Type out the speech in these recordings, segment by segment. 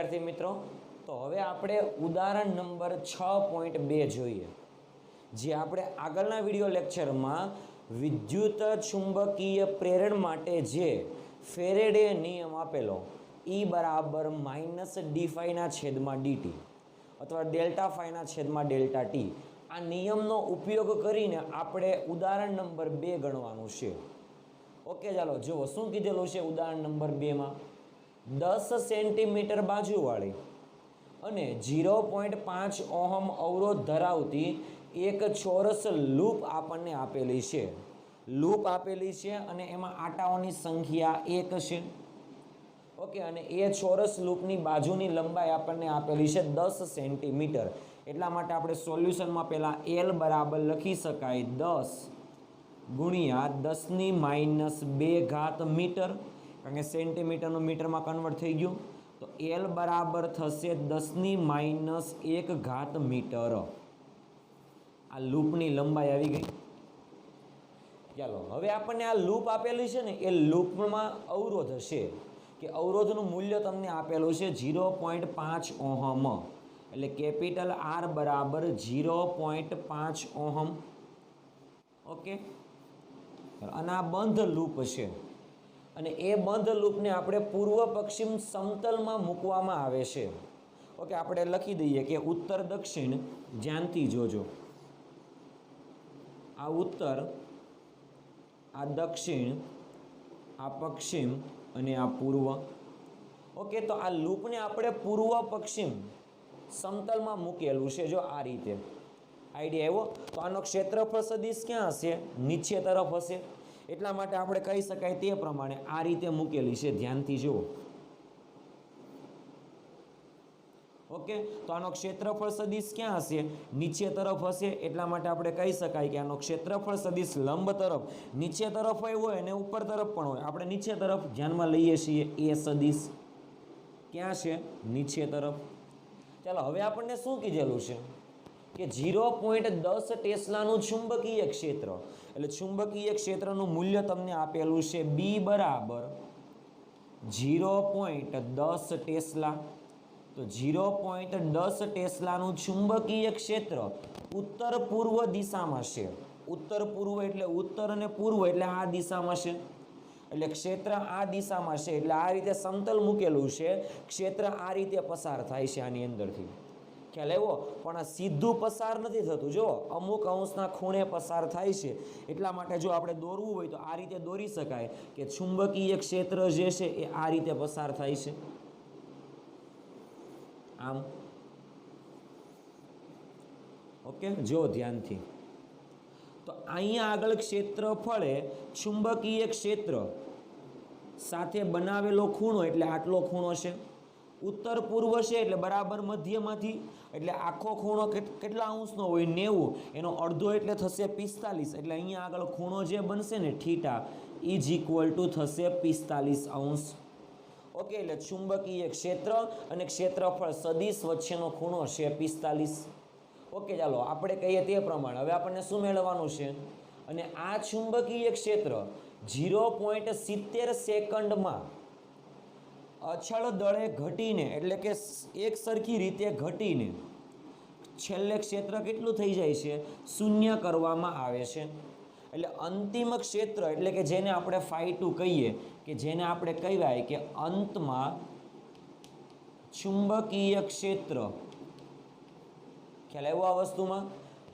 विद्यार्थी मित्रों, तो हवे आपणे उदाहरण नंबर 6.2 जोईए। जे आपणे आगळना विडियो लेक्चर में विद्युत चुंबकीय प्रेरण माटे जे फेरेडे नियम आपेलो E बराबर -d∅/dt अथवा ΔΦ/ΔT आ नियमनो उपयोग करीने आपणे उदाहरण नंबर 2 गणवानुं छे। ओके, चालो जो शुं कीधेलुं छे उदाहरण नंबर 2 में 10 सेंटीमीटर बाजुवाળી અને 0.5 ઓહમ અવરોધ ધરાવતી એક ચોરસ લૂપ આપણને આપેલી છે। લૂપ આપેલી છે અને એમાં આટાઓની સંખ્યા 1 છે। ઓકે, અને એ ચોરસ લૂપની બાજુની લંબાઈ આપણને આપેલી છે 10 સેન્ટીમીટર। એટલા માટે આપણે સોલ્યુશનમાં પહેલા L બરાબર લખી શકાય 10 ગુણ્યા 10⁻2 ઘાત મીટર, કારણ કે સેન્ટીમીટરનું મીટરમાં કન્વર્ટ થઈ ગયું, तो L बराबर थशे 10⁻1 घात मीटर। आ लूपनी लंबाई आवी गई। चलो हवे आपने आ लूप आपेली छे ने ए लूपमां अवरोध हशे कि अवरोधनुं मूल्य तमने आपेलुं छे 0.5 ओहम, एटले केपिटल R बराबर 0.5 ओहम। ओके, अने आ बंध लूप छे અને એ બંધ લૂપને આપણે પૂર્વ પશ્ચિમ સમતલમાં મૂકવામાં આવે છે। ઓકે, આપણે લખી દઈએ કે ઉત્તર દક્ષિણ, ધ્યાનથી જોજો, આ ઉત્તર, આ દક્ષિણ, આ પશ્ચિમ અને આ પૂર્વ। ઓકે, તો આ લૂપને આપણે પૂર્વ પશ્ચિમ સમતલમાં મૂકેલું છે, જો આ રીતે આઈડિયા આવ્યો। તો આનો ક્ષેત્રફળ સદિશ ક્યાં હશે? નીચે તરફ હશે। એટલા માટે આપણે કહી શકાય તે પ્રમાણે આ રીતે મૂકેલી છે, ધ્યાનથી જુઓ। ઓકે, તો આનો ક્ષેત્રફળ સદિશ ક્યાં હશે? નીચે તરફ હશે। એટલા માટે આપણે કહી શકાય કે આનો ક્ષેત્રફળ સદિશ લંબ તરફ નીચે તરફ હોય અને ઉપર તરફ પણ હોય। આપણે નીચે તરફ ધ્યાનમાં લઈએ છીએ, એ સદિશ ક્યાં છે? નીચે તરફ। ચાલો હવે આપણને શું કીધેલું છે કે 0.10 ટેસ્લાનું ચુંબકીય ક્ષેત્ર, એટલે ચુંબકીય ક્ષેત્રનું મૂલ્ય તમને આપેલું છે B બરાબર 0.10 ટેસ્લા। તો 0.10 ટેસ્લાનું ચુંબકીય ક્ષેત્ર ઉત્તર પૂર્વ દિશામાં છે। ઉત્તર પૂર્વ એટલે ઉત્તર અને પૂર્વ એટલે આ દિશામાં છે, એટલે ક્ષેત્ર આ દિશામાં છે, એટલે આ રીતે સમતલ મૂકેલું છે। ક્ષેત્ર આ રીતે પસાર થાય છે આની અંદરથી, ખ્યાલ આવ્યો? પણ આ સીધું પસાર નથી થતું, જો અમુક અંશના ખૂણે પસાર થાય છે। એટલા માટે જો આપણે દોરવું હોય તો આ રીતે દોરી શકાય કે ચુંબકીય ક્ષેત્ર જે છે એ આ રીતે પસાર થાય છે, આમ। ઓકે, જો ધ્યાનથી, તો અહીંયા આગળ ક્ષેત્રફળે ચુંબકીય ક્ષેત્ર સાથે બનાવેલો ખૂણો એટલે આટલો ખૂણો છે। उत्तर पूर्व है એટલે बराबर मध्यमांथी, એટલે आखो खूणो કેટલા अंशनो होय? 90, एनो अर्धो એટલે થશે 45, એટલે અહીંયા આગળ ખૂણો જે બનશે ને θ इज इक्वल टू થશે 45 अंश। ओके, એટલે चुंबकीय क्षेत्र અને ક્ષેત્રફળ સદિશ વચ્ચેનો ખૂણો છે 45। ओके, ચાલો આપણે કહીએ તે પ્રમાણે હવે આપણને શું મેળવવાનું છે? અને આ ચુંબકીય ક્ષેત્ર 0.70 સેકન્ડમાં અચળ દળે ઘટીને, એટલે કે એક સરખી રીતે ઘટીને છેલ્લે ક્ષેત્ર કેટલું થઈ જાય છે? શૂન્ય કરવામાં આવે છે। એટલે અંતિમ ક્ષેત્ર એટલે કે જેને આપણે φ2 કહીએ, કે જેને આપણે કહેવાય કે અંતમાં ચુંબકીય ક્ષેત્ર, ખ્યાલ આવ્યો? આ વસ્તુમાં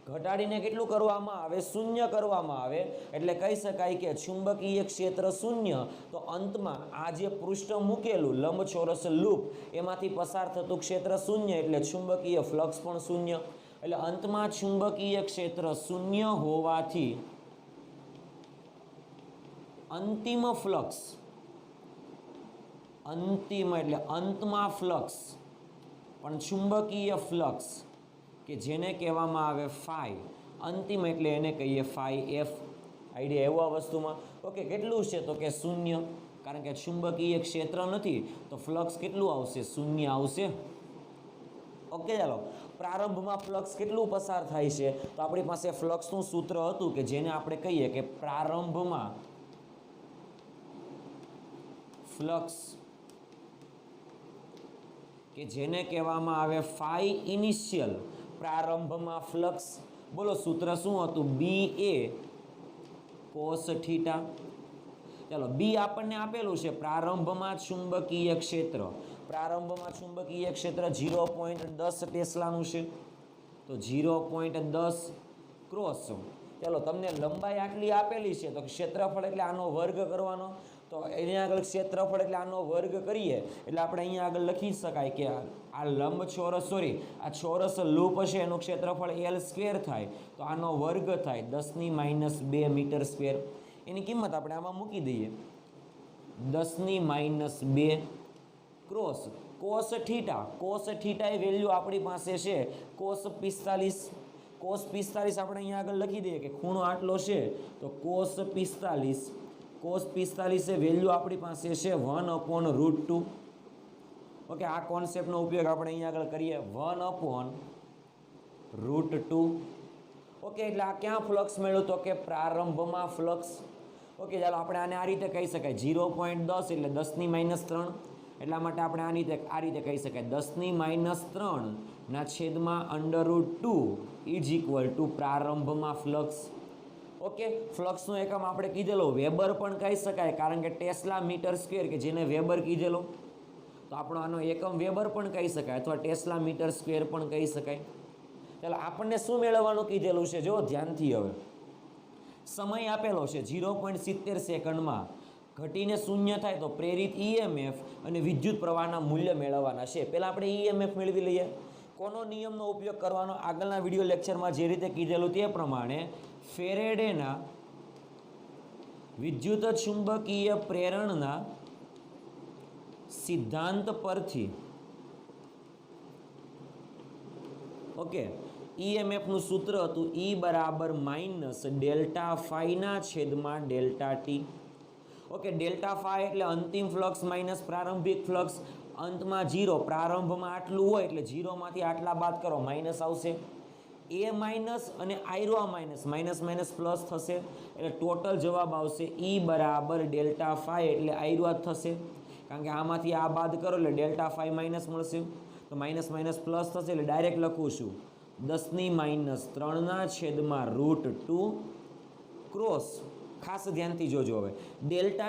ઘટાડીને કેટલું કરવામાં આવે? શૂન્ય કરવામાં આવે। એટલે કહી શકાય કે ચુંબકીય ક્ષેત્ર શૂન્ય, તો અંતમાં આ જે પૃષ્ઠ મૂકેલું લંબચોરસ લૂપ એમાંથી પસાર થતું ક્ષેત્ર શૂન્ય, એટલે ચુંબકીય ફ્લક્સ પણ શૂન્ય। એટલે અંતમાં ચુંબકીય ક્ષેત્ર શૂન્ય હોવાથી અંતિમ ફ્લક્સ, અંતિમ એટલે અંતમાં ફ્લક્સ પણ ચુંબકીય ફ્લક્સ કે જેને કહેવામાં આવે ફાઈ, અંતિમ એટલે એને કહીએ φF। આઈડિયા એવો આ વસ્તુમાં? ઓકે, કેટલું છે? તો કે શૂન્ય, કારણ કે ચુંબકીય ક્ષેત્ર નથી તો ફ્લક્સ કેટલું આવશે? શૂન્ય આવશે। ઓકે, ચાલો પ્રારંભમાં ફ્લક્સ કેટલું પસાર થાય છે? તો આપણી પાસે ફ્લક્સનું સૂત્ર હતું કે જેને આપણે કહીએ કે પ્રારંભમાં ફ્લક્સ કે જેને કહેવામાં આવે ફાઈ ઇનિશિયલ, પ્રારંભમાં ફ્લક્સ. બોલો સૂત્ર શું હતું? બી એ કોસ થીટા. ચાલો બી આપણને આપેલું છે પ્રારંભમાં ચુંબકીય ક્ષેત્ર. પ્રારંભમાં ચુંબકીય ક્ષેત્ર 0.10 ટેસ્લાનું છે. તો 0.10 ક્રોસ, ચાલો તમને લંબાઈ આટલી આપેલી છે તો ક્ષેત્રફળ એટલે આનો વર્ગ કરવાનો. તો અહીંયા આગળ ક્ષેત્રફળ એટલે આનો વર્ગ કરીએ એટલે આપણે અહીંયા આગળ લખી શકાય કે આ લંબચોરસ આ ચોરસ લૂપ હશે એનું ક્ષેત્રફળ L સ્ક્વેર થાય તો આનો વર્ગ થાય 10⁻² મીટર સ્ક્વેર. એની કિંમત આપણે આમાં મૂકી દઈએ 10⁻² cross cos theta. Cos theta એ વેલ્યુ આપણી પાસે છે કોસ 45. કોસ 45 આપણે અહીંયા આગળ લખી દઈએ કે ખૂણો આટલો છે તો કોસ 45. કોસ 45 એ વેલ્યુ આપણી પાસે છે 1/√2. ઓકે, આ કોન્સેપ્ટનો ઉપયોગ આપણે અહીંયા આગળ કરીએ 1/√2. ઓકે, એટલે આ ક્યાં ફ્લક્સ મળ્યું? તો કે પ્રારંભમાં ફ્લક્સ. ઓકે, ચાલો આપણે આને આ રીતે કહી શકાય 0.10 એટલે 10⁻³ એટલા માટે આપણે આ રીતે કહી શકાય 10⁻³ પ્રારંભમાં ફ્લક્સ. ઓકે, ફ્લક્સનો એકમ આપણે કીધેલો વેબર પણ કહી શકાય કારણ કે ટેસ્લા મીટર સ્ક્વેર કે જેને વેબર કીધેલો તો આપણો આનો એકમ વેબર પણ કહી શકાય અથવા ટેસ્લા મીટર સ્ક્વેર પણ કહી શકાય. ચાલો આપણને શું મેળવવાનું કીધેલું છે જો ધ્યાનથી. હવે સમય આપેલો છે 0.70 સેકન્ડમાં ઘટીને શૂન્ય થાય તો પ્રેરિત ઈએમએફ અને વિદ્યુત પ્રવાહના મૂલ્ય મેળવવાના છે. પહેલાં આપણે ઈએમએફ મેળવી લઈએ. કોનો નિયમનો ઉપયોગ કરવાનો? આગળના વિડીયો લેક્ચરમાં જે રીતે કીધેલું તે પ્રમાણે ફેરેડેના વિદ્યુત ચુંબકીય પ્રેરણના સિદ્ધાંત પરથી. ઓકે, ઈએમએફનું સૂત્ર હતું E -Δ∅/Δt. ઓકે, Δ∅ એટલે અંતિમ ફ્લક્સ માઇનસ પ્રારંભિક ફ્લક્સ. અંતમાં 0, પ્રારંભમાં આટલું હોય એટલે 0 માંથી આટલા બાદ કરો માઇનસ આવશે. એ માઇનસ અને આયરો માઇનસ માઇનસ પ્લસ થશે એટલે ટોટલ જવાબ આવશે E Δ∅ એટલે આયરો થશે કારણ કે આમાંથી આ બાદ કરો એટલે Δ∅ માઇનસ મળશે તો માઇનસ પ્લસ થશે એટલે ડાયરેક્ટ લખું છું 10⁻³ ક્રોસ. ખાસ ધ્યાનથી જોજો. હવે Δt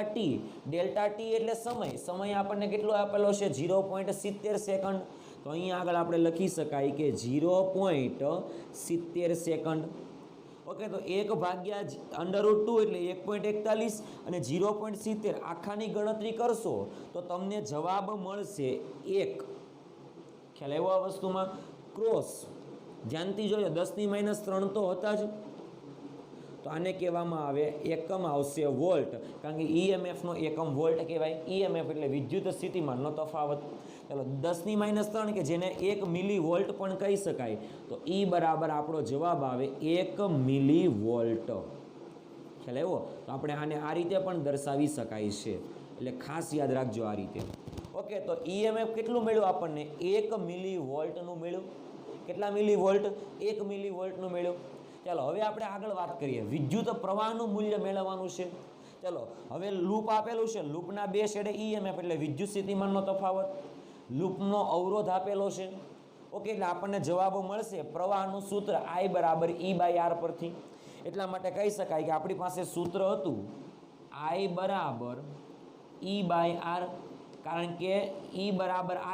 એટલે સમય આપણને કેટલો આપેલો છે 0.70 સેકન્ડ. તો અહીંયા આગળ આપણે લખી શકાય કે 0.70 સેકન્ડ. ઓકે, તો 1/√2 એટલે 1.41 અને 0.70 આખાની ગણતરી કરશો તો તમને જવાબ મળશે 1. ખ્યાલ આવ્યો આ વસ્તુમાં? ક્રોસ ધ્યાનથી જોજો 10⁻³ તો હતા જ. તો આને કહેવામાં આવે એકમ આવશે વોલ્ટ કારણ કે ઈએમએફનો એકમ વોલ્ટ કહેવાય. ઈએમએફ એટલે વિદ્યુત સ્થિતિમાનનો તફાવત. ચાલો 10⁻³ કે જેને 1 મિલીવોલ્ટ પણ કહી શકાય તો E બરાબર આપણો જવાબ આવે 1 મિલીવોલ્ટ. ખ્યાલ આવ્યો? તો આપણે આને આ રીતે પણ દર્શાવી શકાય છે એટલે ખાસ યાદ રાખજો આ રીતે. ઓકે, તો ઈએમએફ કેટલું મળ્યું આપણને? 1 મિલીવોલ્ટનું મળ્યું. કેટલા મિલીવોલ્ટ? 1 મિલીવોલ્ટનું મળ્યું. ચાલો હવે આપણે આગળ વાત કરીએ. વિદ્યુત પ્રવાહનું મૂલ્ય મેળવવાનું છે. ચાલો હવે લૂપ આપેલું છે. લૂપના બે છેડે ઈએમએફ એટલે વિદ્યુત સ્થિતિમાનનો તફાવત. લૂપનો અવરોધ આપેલો છે. ઓકે, એટલે આપણને જવાબો મળશે પ્રવાહનું સૂત્ર I E/R પરથી. એટલા માટે કહી શકાય કે આપણી પાસે સૂત્ર હતું I E/R કારણ કે E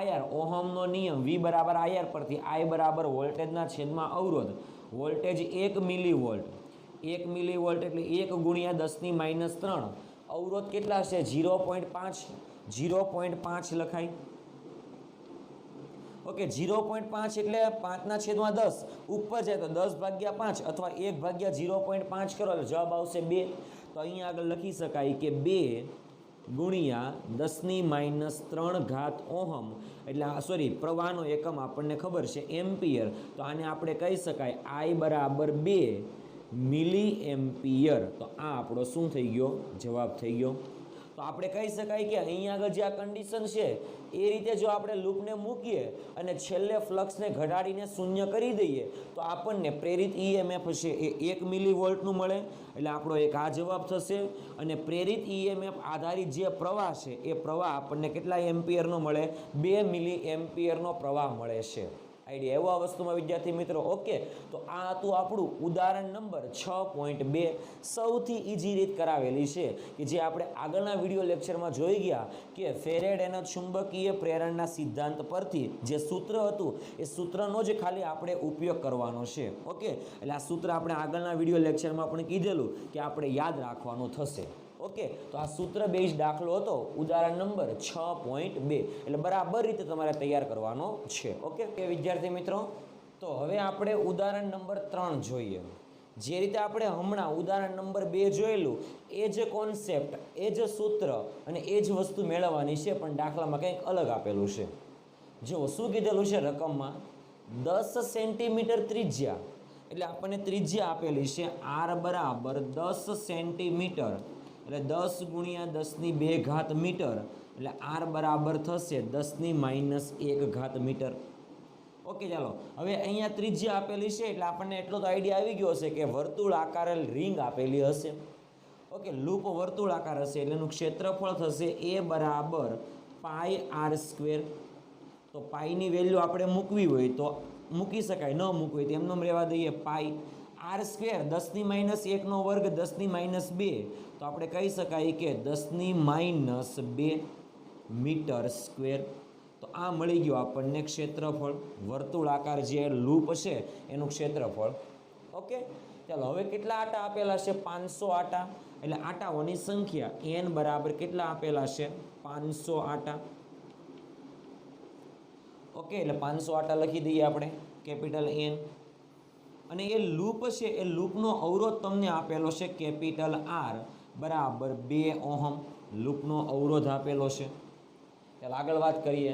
IR ઓહમનો નિયમ, V IR પરથી I વોલ્ટેજના છેદમાં અવરોધ. Voltage 1 millivolt. 1 મિલીવોલ્ટ એટલે 1 × 10⁻³ અવરોધ કેટલા છે? 0.5 લખાય. ઓકે, 0.5 એટલે 5/10 ઉપર જાય તો 10/5 અથવા 1/0.5 કરો એટલે જવાબ આવશે 2. તો અહીંયા આગળ લખી શકાય કે 2 × 10⁻³ ઓહમ એટલે પ્રવાહનો એકમ આપણને ખબર છે એમ્પિયર. તો આને આપણે કહી શકાય I 2 મિલી એમ્પિયર. તો આ આપણો શું થઈ ગયો? જવાબ થઈ ગયો. તો તો આપણે કહી શકાય કે અહીંયા આગળ જે આ કન્ડિશન છે એ રીતે જો આપણે લૂપને મૂકીએ અને છેલ્લે ફ્લક્સને ઘટાડીને શૂન્ય કરી દઈએ તો આપણને પ્રેરિત ઈએમએફ છે એ 1 મિલીવોલ્ટનું મળે, એટલે આપણો એક આ જવાબ થશે. અને પ્રેરિત ઈએમએફ આધારિત જે પ્રવાહ છે એ પ્રવાહ આપણને કેટલા એમ્પિયરનો મળે? 2 મિલી એમ્પિયરનો પ્રવાહ મળે છે. આઈડિયા એવો આ વસ્તુમાં વિદ્યાર્થી મિત્રો. ઓકે, તો આ હતું આપણું ઉદાહરણ નંબર 6.2. સૌથી ઈઝી રીત કરાવેલી છે કે જે આપણે આગળના વિડીયો લેક્ચરમાં જોઈ ગયા કે ફેરેડેના ચુંબકીય પ્રેરણના સિદ્ધાંત પરથી જે સૂત્ર હતું એ સૂત્રનો જ ખાલી આપણે ઉપયોગ કરવાનો છે. ઓકે, એટલે આ સૂત્ર આપણે આગળના વિડીયો લેક્ચરમાં પણ કીધેલું કે આપણે યાદ રાખવાનું થશે. ઓકે, તો આ સૂત્ર બેઝ દાખલો હતો ઉદાહરણ નંબર 6.2, એટલે બરાબર રીતે તમારે તૈયાર કરવાનો છે. ઓકે વિદ્યાર્થી મિત્રો, તો હવે આપણે ઉદાહરણ નંબર 3 જોઈએ. જે રીતે આપણે હમણાં ઉદાહરણ નંબર 2 જોયેલું એ જ કોન્સેપ્ટ, એ જ સૂત્ર અને એ જ વસ્તુ મેળવવાની છે, પણ દાખલામાં કંઈક અલગ આપેલું છે. જો શું કીધેલું છે રકમમાં? 10 સેન્ટીમીટર ત્રિજ્યા, એટલે આપણને ત્રિજ્યા આપેલી છે r બરાબર 10 સેન્ટીમીટર, એટલે 10 ગુણ્યા 10⁻2 મીટર, એટલે r બરાબર થશે 10⁻1 મીટર. ઓકે, ચાલો હવે અહીંયા ત્રિજ્યા આપેલી છે એટલે આપણને એટલો તો આઈડિયા આવી ગયો હશે કે વર્તુળાકાર રિંગ આપેલી હશે. ઓકે, લૂપ વર્તુળાકાર હશે એટલે એનું ક્ષેત્રફળ થશે a બરાબર πr². તો પાઈની વેલ્યુ આપણે મૂકવી હોય તો મૂકી શકાય, ન મૂકવી તો એમનેમ રહેવા દઈએ પાઈ. r², 10⁻1 વર્ગ 10⁻2, તો આપણે કહી શકાય કે 10⁻2 મીટર સ્ક્વેર. તો આ મળી ગયું આપણને ક્ષેત્રફળ, વર્તુળાકાર જે લૂપ છે એનું ક્ષેત્રફળ. ઓકે, ચાલો હવે કેટલા આટા આપેલા છે? 500 આટા, એટલે આટાઓની સંખ્યા n બરાબર કેટલા આપેલા છે? 500 આટા. ઓકે, એટલે 500 આટા લખી દઈએ આપણે, કેપિટલ N. અને એ લૂપ છે એ લૂપનો અવરોધ તમને આપેલો છે કેપિટલ R બરાબર 2 ઓહમ. લૂપનો અવરોધ આપેલો છે. ચાલો આગળ વાત કરીએ.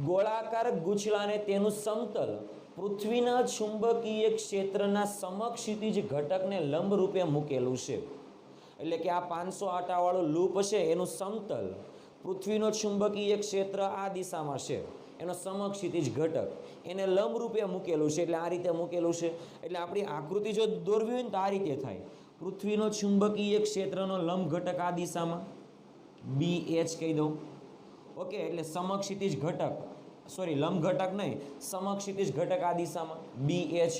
ગોળાકાર ગુછલાને તેનું સમતલ પૃથ્વીના ચુંબકીય ક્ષેત્રના સમક્ષિતિજ ઘટકને લંબ રૂપે મૂકેલું છે. એટલે કે આ 500 આટાવાળું લૂપ છે એનું સમતલ પૃથ્વીનો ચુંબકીય ક્ષેત્ર આ દિશામાં છે, એનો સમક્ષિતિજ ઘટક એને લંબ રૂપે મૂકેલું છે, એટલે આ રીતે મૂકેલું છે. એટલે આપણી આકૃતિ જો દોરવી હોય ને તો આ રીતે થાય. પૃથ્વીનો ચુંબકીય ક્ષેત્રનો લંબ ઘટક આ દિશામાં BH કહી દઉં. ઓકે, એટલે સમક્ષિતિજ ઘટક, સોરી લંબ ઘટક નહીં, સમક્ષિતિજ ઘટક આ દિશામાં BH,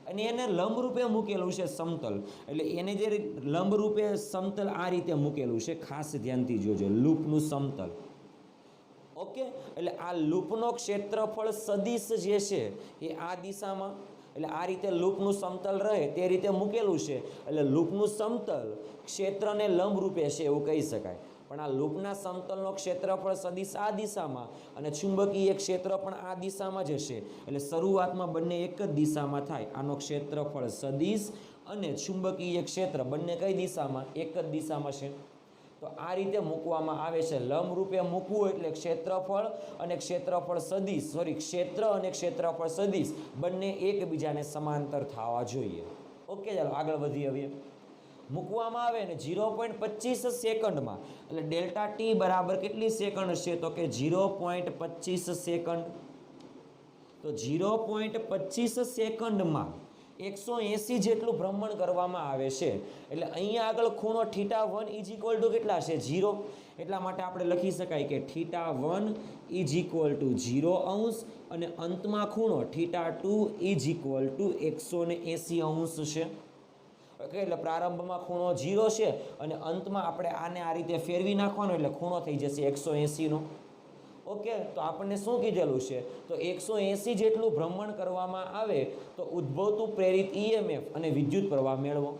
અને એને લંબ રૂપે મૂકેલું છે સમતલ, એટલે એને જે લંબ રૂપે સમતલ આ રીતે મૂકેલું છે, ખાસ ધ્યાનથી જોજો, લૂપનું સમતલ. ઓકે, એટલે આ લૂપનો ક્ષેત્રફળ સદિશ જે છે એ આ દિશામાં, એટલે આ રીતે લૂપનું સમતલ રહે તે રીતે મૂકેલું છે, એટલે લૂપનું સમતલ ક્ષેત્રને લંબ રૂપે છે એવું કહી શકાય. પણ આ લૂપના સમતલનો ક્ષેત્રફળ સદિશ આ દિશામાં અને ચુંબકીય ક્ષેત્ર પણ આ દિશામાં જ હશે, એટલે શરૂઆતમાં બંને એક જ દિશામાં થાય. આનો ક્ષેત્રફળ સદિશ અને ચુંબકીય ક્ષેત્ર બંને કઈ દિશામાં? એક જ દિશામાં છે. તો આ રીતે મૂકવામાં આવે છે. લંબ રૂપે મૂકવું એટલે ક્ષેત્રફળ અને ક્ષેત્રફળ સદિશ, સોરી ક્ષેત્ર અને ક્ષેત્રફળ સદિશ બંને એકબીજાને સમાંતર થવા જોઈએ. ઓકે, ચાલો આગળ વધીએ. હવે મૂકવામાં આવે ને 0.25 સેકન્ડમાં, એટલે ડેલ્ટા ટી બરાબર કેટલી સેકન્ડ છે? તો કે 0.25 સેકન્ડ. તો 0.25 સેકન્ડમાં 180 જેટલું ભ્રમણ કરવામાં આવે છે. એટલે અહીંયા આગળ ખૂણો θ1 ઇઝ ઇક્વલ ટુ કેટલા છે? 0. એટલા માટે આપણે લખી શકાય કે θ1 ઇઝ ઇક્વલ ટુ 0 અંશ અને અંતમાં ખૂણો θ2 ઇઝ ઇક્વલ ટુ 180 અંશ છે. ઓકે, એટલે પ્રારંભમાં ખૂણો 0 છે અને અંતમાં આપણે આને આ રીતે ફેરવી નાખવાનો એટલે ખૂણો થઈ જશે 180નો. ઓકે, તો આપણને શું કીધેલું છે? તો 180 જેટલું ભ્રમણ કરવામાં આવે તો ઉદ્ભવતું પ્રેરિત ઈએમએફ અને વિદ્યુત પ્રવાહ મેળવો.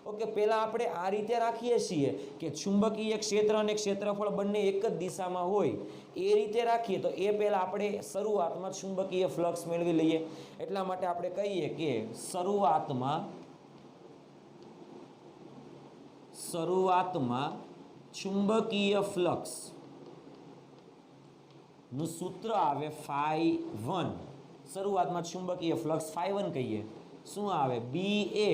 ઓકે, પહેલાં આપણે આ રીતે રાખીએ છીએ કે ચુંબકીય ક્ષેત્ર અને ક્ષેત્રફળ બંને એક જ દિશામાં હોય, એ રીતે રાખીએ તો એ પહેલાં આપણે શરૂઆતમાં ચુંબકીય ફ્લક્સ મેળવી લઈએ. એટલા માટે આપણે કહીએ કે શરૂઆતમાં ચુંબકીય ફ્લક્સ નું સૂત્ર આવે φ1. શરૂઆતમાં ચુંબકીય ફ્લક્સ φ1 કહીએ. શું આવે? BA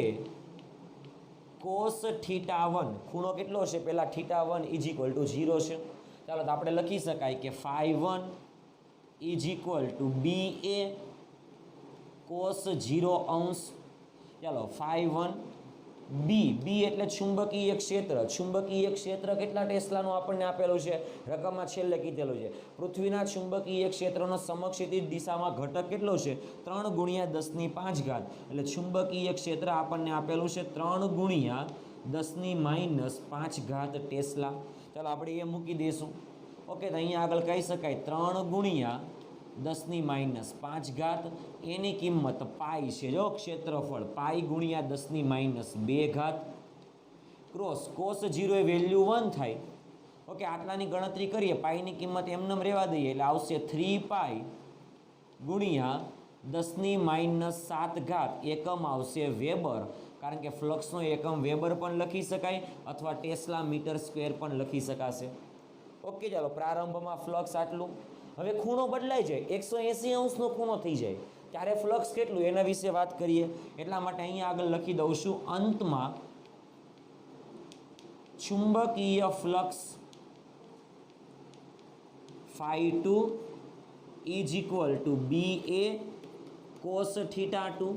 કોસ થીટા 1 ખૂણો કેટલો છે પહેલા થીટા 1 ઇઝ ઇક્વલ ટુ 0 છે. ચાલો તો આપણે લખી શકાય કે phi 1 is equal to BA cos 0 અંશ. ચાલો phi 1 B એટલે ચુંબકીય ક્ષેત્ર કેટલા ટેસ્લાનું આપણને આપેલું છે, રકમમાં છેલ્લે કીધેલું છે. પૃથ્વીના ચુંબકીય ક્ષેત્રનો સમક્ષિતિજ દિશામાં ઘટક કેટલો છે 3 × 10⁵ એટલે ચુંબકીય ક્ષેત્ર આપણને આપેલું છે 3 × 10⁻5 ટેસ્લા. ચાલો આપણે એ મૂકી દઈશું. ઓકે, તો અહીંયા આગળ કહી શકાય 3 × 10⁻5, એની કિંમત પાઈ છે. જો ક્ષેત્રફળ પાઈ × 10⁻2 ક્રોસ કોસ 0 એ વેલ્યુ 1 થાય. ઓકે, આટલાની ગણતરી કરીએ, પાઈની કિંમત એમને રહેવા દઈએ એટલે આવશે 3 પાઈ × 10⁻7 એકમ આવશે વેબર, કારણ કે ફ્લક્સનો એકમ વેબર પણ લખી શકાય અથવા ટેસ્લા મીટર સ્ક્વેર પણ લખી શકાશે. ઓકે, ચાલો પ્રારંભમાં ફ્લક્સ આટલું. હવે ખૂણો બદલાઈ જાય, 180 અંશનો ખૂણો થઈ જાય ત્યારે ફ્લક્સ કેટલું એના વિશે વાત કરીએ. એટલા માટે અહીંયા આગળ લખી દઉં છું, અંતમાં ચુંબકીય flux phi 2 is equal to BA cos theta 2.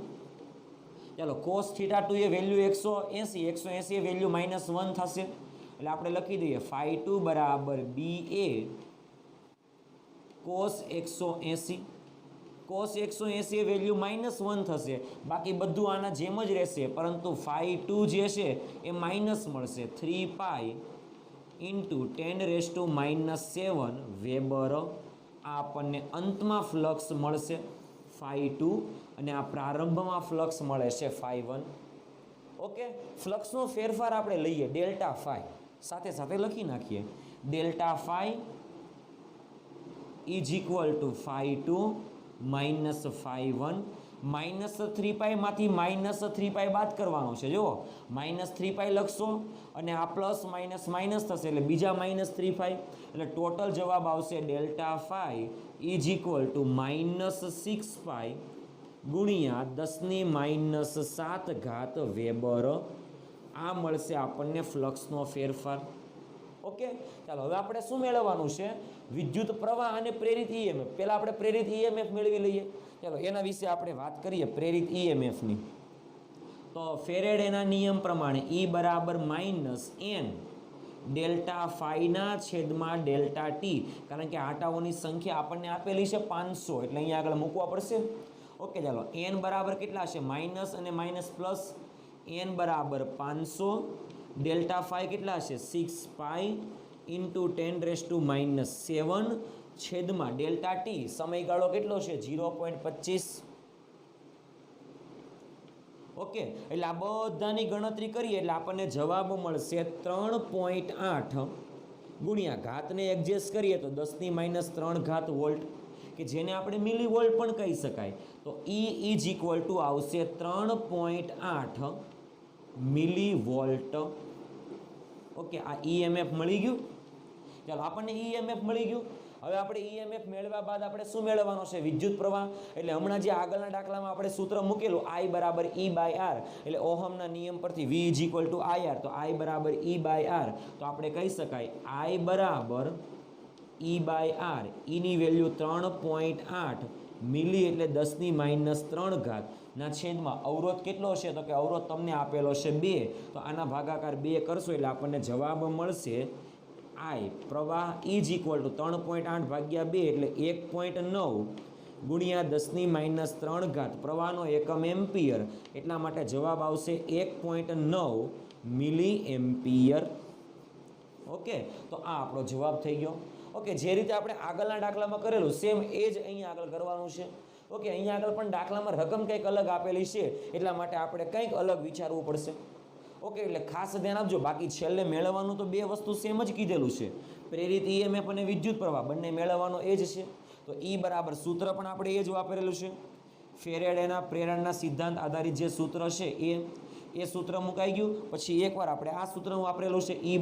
ચાલો cos થીટા 2 એ વેલ્યુ 180 એ વેલ્યુ -1 થશે એટલે આપણે લખી દઈએ phi 2 બરાબર BA cos 180. cos 180 એ વેલ્યુ -1 થશે, બાકી બધું આના જેમ જ રહેશે, પરંતુ phi 2 જે છે એ માઇનસ મળશે 3 પાઈ × 10⁻7 વેબર. આ આપણને અંતમાં ફ્લક્સ મળશે phi 2 અને આ પ્રારંભમાં ફ્લક્સ મળે છે phi 1. ઓકે, ફ્લક્સનો ફેરફાર આપણે લઈએ ડેલ્ટા phi, સાથે સાથે લખી નાખીએ delta phi is equal to phi 2 minus phi 1. -3 પાઈમાંથી -3 પાઈ બાદ કરવાનો છે. જુઓ, -3 પાઈ લખશો અને આ પ્લસ માઇનસ થશે એટલે બીજા -3 પાઈ, એટલે ટોટલ જવાબ આવશે delta phi is equal to -6 pi × 10⁻7 weber. આ મળશે આપણને ફ્લક્સનો ફેરફાર. ઓકે, ચાલો હવે આપણે શું મેળવવાનું છે, વિદ્યુત પ્રવાહ અને પ્રેરિત EMF. પહેલા આપણે પ્રેરિત EMF મેળવી લઈએ. ચાલો એના વિશે આપણે વાત કરીએ પ્રેરિત EMFની. તો ફેરેડેના નિયમ પ્રમાણે E બરાબર -n ડેલ્ટા ફાઈના છેદમાં ડેલ્ટા ટી, કારણ કે આટાઓની સંખ્યા આપણને આપેલી છે 500 એટલે અહીંયા આગળ મૂકવા પડશે. ઓકે, ચાલો n બરાબર કેટલા છે માઇનસ અને માઇનસ પ્લસ, n બરાબર 500, ડેલ્ટા ફાઈ કેટલા છે 6 પાઈ × 10⁻7 છેદમાં ડેલ્ટા ટી સમયગાળો કેટલો છે 0.25. ઓકે, એટલે આ બધાની ગણતરી કરીએ એટલે આપણને જવાબ મળશે 3.8 ગુણ્યા ઘાતને એડજસ્ટ કરીએ તો 10⁻3 વોલ્ટ, કે જેને આપણે મિલી વોલ્ટ પણ કહી શકાય. તો E ઇઝ ઇક્વલ ટુ આવશે 3.8 મિલી વોલ્ટ. ઓકે, આ EMF મળી ગયું. ચાલો આપણને EMF મળી ગયું. હવે આપણે EMF મેળવ્યા બાદ આપણે શું મેળવવાનો છે, વિદ્યુત પ્રવાહ. એટલે હમણાં જે આગળના દાખલામાં આપણે સૂત્ર મૂકેલું I બરાબર E/R, એટલે ઓહમના નિયમ પરથી V is equal to IR, તો I બરાબર E/R, તો આપણે કહી શકાય I બરાબર E/R. એની વેલ્યુ 3.8 મિલી એટલે 10⁻3 ના છેદમાં અવરોધ કેટલો છે, તો કે અવરોધ તમને આપેલો છે 2, તો આના ભાગાકાર 2 કરશો એટલે આપણને જવાબ મળશે I પ્રવાહ ઇઝ ઇક્વલ ટુ 3.8 ભાગ્યા 2 એટલે 1.9 ગુણ્યા 10⁻3 પ્રવાહનો એકમ એમ્પિયર, એટલા માટે જવાબ આવશે 1.9 મિલી એમ્પિયર. ઓકે, તો આ આપણો જવાબ થઈ ગયો. ઓકે, જે રીતે આપણે આગળના દાખલામાં કરેલું સેમ એ જ અહીંયા આગળ કરવાનું છે. ઓકે, અહીંયા આગળ પણ દાખલામાં રકમ કંઈક અલગ આપેલી છે, એટલા માટે આપણે કંઈક અલગ વિચારવું પડશે. ઓકે, એટલે ખાસ ધ્યાન આપજો, બાકી છેલ્લે મેળવવાનું તો બે વસ્તુ સેમ જ કીધેલું છે, પ્રેરિત EMF અને વિદ્યુત પ્રવાહ બંને મેળવવાનો એ જ છે. તો E બરાબર સૂત્ર પણ આપણે એ જ વાપરેલું છે, ફેરેડેના પ્રેરણના સિદ્ધાંત આધારિત જે સૂત્ર છે એ સૂત્ર મુકાઈ ગયું. પછી એકવાર આપણે આ સૂત્ર વાપરેલું છે I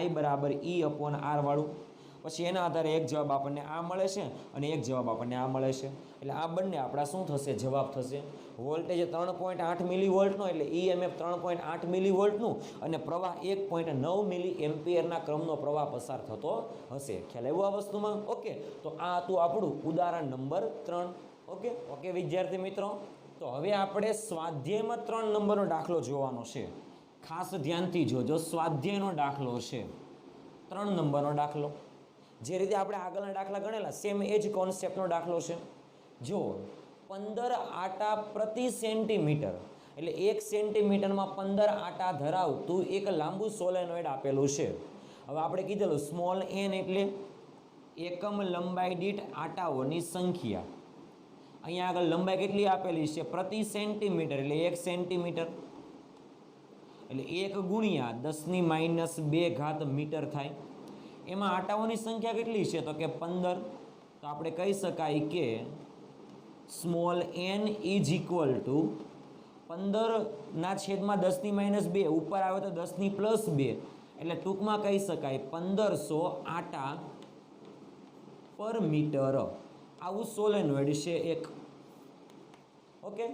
બરાબર E/R વાળું. પછી એના આધારે એક જવાબ આપણને આ મળે છે અને એક જવાબ આપણને આ મળે છે, એટલે આ બંને આપણા શું થશે, જવાબ થશે. વોલ્ટેજ 3.8 મિલીવોલ્ટનો એટલે EMF 3.8 મિલીવોલ્ટનું અને પ્રવાહ 1.9 મિલી એમ્પિયરના ક્રમનો પ્રવાહ પસાર થતો હશે. ખ્યાલ આવ્યો આ વસ્તુમાં? ઓકે, તો આ હતું આપણું ઉદાહરણ નંબર 3. ઓકે ઓકે વિદ્યાર્થી મિત્રો, તો હવે આપણે સ્વાધ્યાયમાં 3 નંબરનો દાખલો જોવાનો છે. ખાસ ધ્યાનથી જોજો, સ્વાધ્યાયનો દાખલો છે 3 નંબરનો દાખલો. જે રીતે આપણે આગળના દાખલા ગણેલા સેમ એ જ કોન્સેપ્ટનો દાખલો છે. જો 15 આટા પ્રતિ સેન્ટીમીટર એટલે 1 સેન્ટીમીટરમાં 15 આટા ધરાવતું એક લાંબુ સોલેનોઇડ આપેલું છે. હવે આપણે કીધેલું સ્મોલ n એટલે એકમ લંબાઈ દીઠ આટાઓની સંખ્યા. અહીંયા આગળ લંબાઈ કેટલી આપેલી છે? પ્રતિ સેન્ટીમીટર એટલે 1 સેન્ટીમીટર એટલે 1 ગુણ્યા 10⁻² મીટર થાય. એમાં આટાઓની સંખ્યા કેટલી છે? તો કે 15. તો આપણે કહી શકાય કે small n is equal to 15/10⁻², ઉપર આવે તો 10⁻², એટલે ટૂંકમાં કહી શકાય 1500 આટા પર મીટર. આવું સોલેનોઇડ છે એક. ઓકે,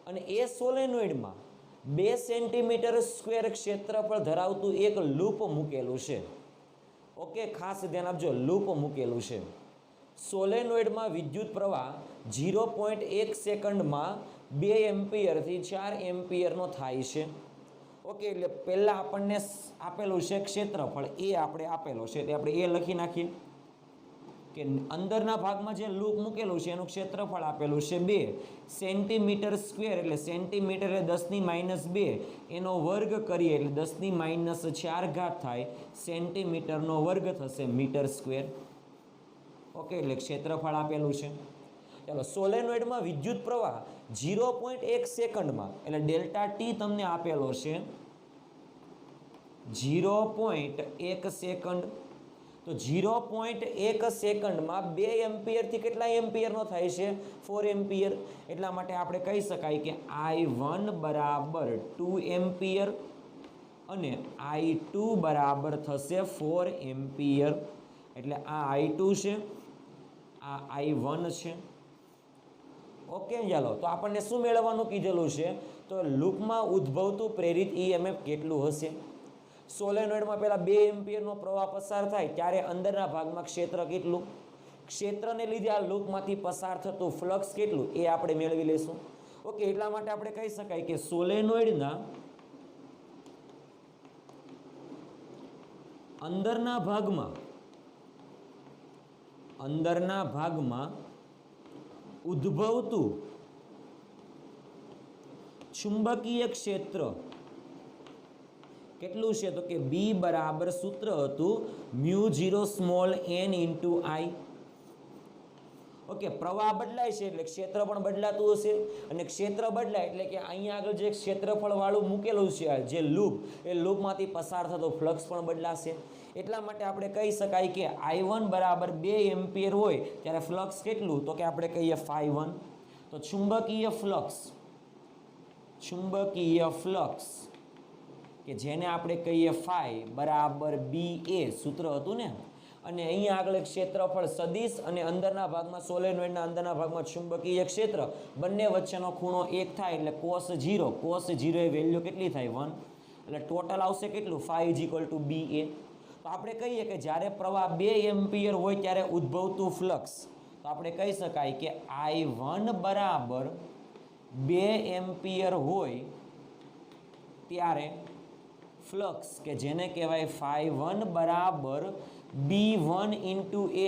અને એ સોલેનોઇડમાં 2 સેન્ટીમીટર સ્ક્વેર ક્ષેત્રફળ ધરાવતું એક લૂપ મૂકેલું છે. ઓકે, ખાસ ધ્યાન આપજો, લૂપ મૂકેલું છે. સોલેનોઇડમાં વિદ્યુત પ્રવાહ 0.1 સેકન્ડમાં 2 એમ્પિયરથી 4 એમ્પિયરનો થાય છે. ઓકે, એટલે પહેલાં આપણને આપેલું છે ક્ષેત્રફળ, એ આપણે આપેલો છે તે આપણે એ લખી નાખીએ કે અંદરના ભાગમાં જે લૂપ મૂકેલું છે એનું ક્ષેત્રફળ આપેલું છે 2 સેન્ટીમીટર સ્ક્વેર એટલે સેન્ટીમીટર એટલે 10⁻², એનો વર્ગ કરીએ એટલે 10⁻⁴ થાય, સેન્ટીમીટરનો વર્ગ થશે મીટર સ્ક્વેર. ઓકે, એટલે ક્ષેત્રફળ આપેલું છે. ચાલો, સોલેનોઇડમાં વિદ્યુત પ્રવાહ 0.1 સેકન્ડમાં એટલે ડેલ્ટા ટી તમને આપેલો છે 0.1 સેકન્ડ. તો 0.1 સેકન્ડમાં 2 એમ્પિયરથી કેટલા એમ્પિયરનો થાય છે? 4 એમ્પિયર. એટલા માટે આપણે કહી શકાય કે I1 બરાબર 2 એમ્પિયર અને I2 બરાબર થશે 4 એમ્પિયર. એટલે આ I2 છે, આ I1 છે. ઓકે, ચાલો, તો આપણને શું મેળવવાનું કીધેલું છે? તો લૂપમાં ઉદ્ભવતું પ્રેરિત EMF કેટલું હશે? સોલેનોઇડમાં પહેલા 2 એમ્પિયરનો પ્રવાહ પસાર થાય ત્યારે અંદરના ભાગમાં ક્ષેત્ર કેટલું? ક્ષેત્રને લીધે આ લૂપમાંથી પસાર થતું ફ્લક્સ કેટલું એ આપણે મેળવી લઈશું. ઓકે, એટલા માટે આપણે કહી શકાય કે સોલેનોઇડના અંદરના ભાગમાં ઉદ્ભવતું ચુંબકીય ક્ષેત્ર કેટલું છે? તો કે B બરાબર સૂત્ર હતું μ0 small n into I. Okay, પ્રવાહ બદલાય છે એટલે ક્ષેત્ર પણ બદલાતું હશે, અને ક્ષેત્ર બદલાય એટલે કે અહીંયા આગળ જે ક્ષેત્રફળ વાળું મૂકેલું છે જે લૂપ, એ લૂપમાંથી પસાર થતો ફ્લક્સ પણ બદલાશે. એટલા માટે આપણે કહી શકાય કે I1 બરાબર 2 એમ્પિયર હોય ત્યારે ફ્લક્સ કેટલું? તો કે આપણે કહીએ ∅1. તો ચુંબકીય ફ્લક્સ કે જેને આપણે કહીએ ફાઈ બરાબર BA સૂત્ર હતું ને, અને અહીંયા આગળ ક્ષેત્રફળ સદિશ અને અંદરના ભાગમાં સોલેનોઇડના અંદરના ભાગમાં ચુંબકીય ક્ષેત્ર બંને વચ્ચેનો ખૂણો 1 થાય એટલે cos 0 એ વેલ્યુ કેટલી થાય? 1. એટલે ટોટલ આવશે કેટલું? φ = BA. તો આપણે કહીએ કે જ્યારે પ્રવાહ 2 એમ્પિયર હોય ત્યારે ઉદ્ભવતું ફ્લક્સ, તો આપણે કહી શકાય કે I1 બરાબર 2 એમ્પિયર હોય ત્યારે ફ્લક્સ કે જેને કહેવાય ∅1 બરાબર B1 ઇન્ટુ A,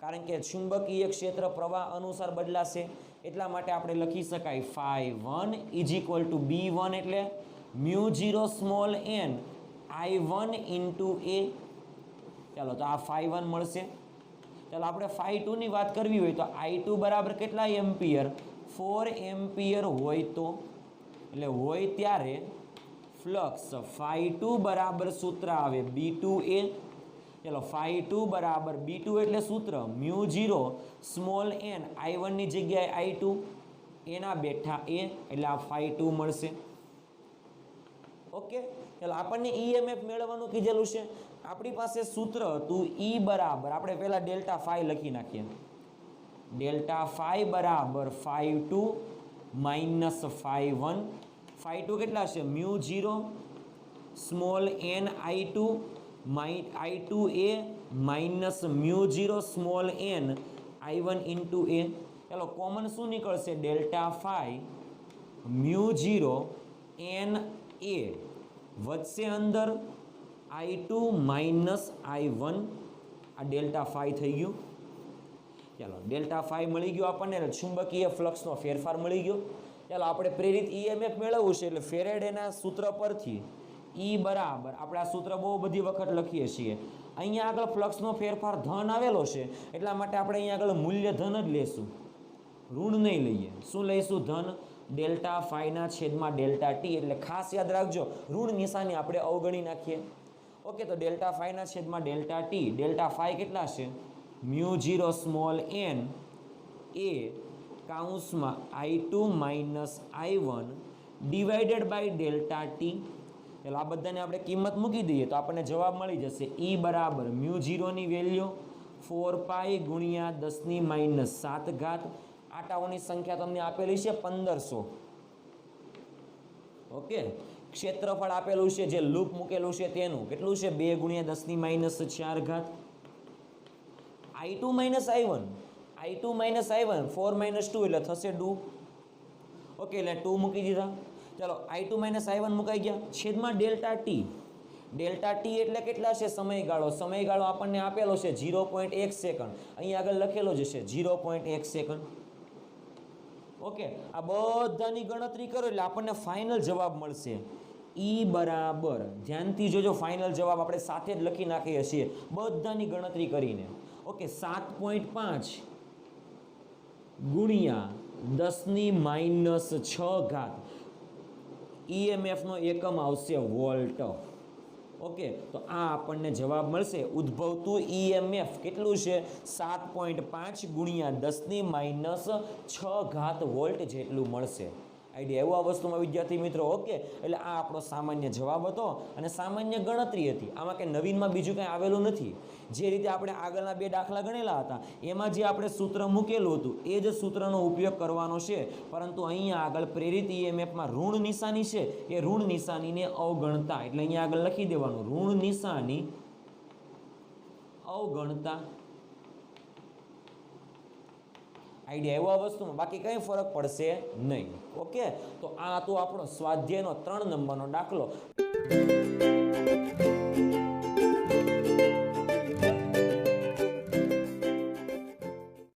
કારણ કે ચુંબકીય ક્ષેત્ર પ્રવાહ અનુસાર બદલાશે. એટલા માટે આપણે લખી શકાય ∅1 = B1 એટલે μ0 small n I1 into A. ચાલો, તો આ ∅1 મળશે. ચાલો, આપણે ∅2 ની વાત કરવી હોય તો I2 બરાબર કેટલા એમ્પિયર? 4 એમ્પિયર હોય તો, એટલે હોય ત્યારે ફ્લક્સ ∅2 બરાબર સૂત્ર આવે B2A. ચલો, ∅2 બરાબર B2 એટલે સૂત્ર μ0 સ્મોલ n I1 ની જગ્યાએ I2 એના બેઠા A, એટલે આ ∅2 મળશે. ઓકે, ચાલો, આપણને EMF મેળવવાનું કીધેલું છે. આપણી પાસે સૂત્ર હતું E બરાબર, આપણે પહેલા ડેલ્ટા ફાઈ લખી નાખીએ. ડેલ્ટા ફાઈ બરાબર ∅2 માઇનસ phi1 phi2 કેટલા છે mu 0 small n i2 i2a minus mu 0 small n i1 into a. ચાલો કોમન શું નીકળશે delta phi mu 0 n a વધશે અંદર i2 માઇનસ i1 આ ડેલ્ટા ફાઈ થઈ ગયું. ચાલો ડેલ્ટા ફાઈ મળી ગયો આપણને એટલે ચુંબકીય ફ્લક્સનો ફેરફાર મળી ગયો. ચાલો આપણે પ્રેરિત EMF મેળવવું છે એટલે ફેરેડેના સૂત્ર પરથી E બરાબર આપણે આ સૂત્ર બહુ બધી વખત લખીએ છીએ. અહીંયા આગળ ફ્લક્સનો ફેરફાર ધન આવેલો છે એટલા માટે આપણે અહીંયા આગળ મૂલ્ય ધન જ લેશું, ઋણ નહીં લઈએ. શું લઈશું ધન ડેલ્ટા ફાઈના છેદમાં ડેલ્ટા ટી. એટલે ખાસ યાદ રાખજો ઋણ નિશાની આપણે અવગણી નાખીએ. ઓકે તો ડેલ્ટા ફાઈના છેદમાં ડેલ્ટા ટી. ડેલ્ટા ફાઈ કેટલા છે મ્યુ 0 સ્મોલ n એ કાઉન્સમાં i2 minus i1 divided by delta t. એટલે આ બધાને આપણે કિંમત મૂકી દઈએ તો આપણને જવાબ મળી જશે E બરાબર મ્યુ 0 ની વેલ્યુ 4 પાઈ ગુણ્યા 10 ની માઇનસ 7 ઘાત. આટાઓની સંખ્યા તમને આપેલી છે 1500. ઓકે ક્ષેત્રફળ આપેલું છે જે લૂપ મૂકેલું છે તેનું કેટલું છે 2 ગુણ્યા 10 ની માઇનસ 4 ઘાત. i2 માઇનસ i1 4 માઇનસ 2 એટલે થશે 2. ઓકે એટલે 2 મૂકી દીધા. ચાલો i2 માઇનસ i1 મુકાઈ ગયા છેદમાં ડેલ્ટા ટી. ડેલ્ટા ટી એટલે કેટલા છે સમયગાળો આપણને આપેલો છે 0.1 સેકન્ડ. અહીંયા આગળ લખેલો જ છે 0.1 સેકન્ડ. ઓકે આ બધાની ગણતરી કરો એટલે આપણને ફાઇનલ જવાબ મળશે E બરાબર ધ્યાનથી જોજો ફાઇનલ જવાબ આપણે સાથે જ લખી નાખીએ છીએ બધાની ગણતરી કરીને. ઓકે 7.5 ગુણ્યા 10 ની માઇનસ 6 ઘાત. EMF નો એકમ આવશે વોલ્ટ. ઓકે તો આ આપણને જવાબ મળશે ઉદ્ભવતું EMF કેટલું છે 7.5 ગુણ્યા 10 ની માઇનસ 6 ઘાત વોલ્ટ જેટલું મળશે. આઈડિયા એવું આ વસ્તુમાં વિદ્યાર્થી મિત્રો. ઓકે એટલે આ આપણો સામાન્ય જવાબ હતો અને સામાન્ય ગણતરી હતી. આમાં કંઈ નવીનમાં બીજું કંઈ આવેલું નથી. જે રીતે આપણે આગળના 2 દાખલા ગણેલા હતા એમાં જે આપણે સૂત્ર મૂકેલું હતું એ જ સૂત્રનો ઉપયોગ કરવાનો છે, પરંતુ અહીંયા આગળ પ્રેરિત EMFમાં ઋણ નિશાની છે એ ઋણ નિશાનીને અવગણતા એટલે અહીંયા આગળ લખી દેવાનું ઋણ નિશાની અવગણતા. આઈડિયા એવો આ વસ્તુમાં બાકી કંઈ ફરક પડશે નહીં. ઓકે તો આ તો આપણો સ્વાધ્યાયનો 3 નંબરનો દાખલો.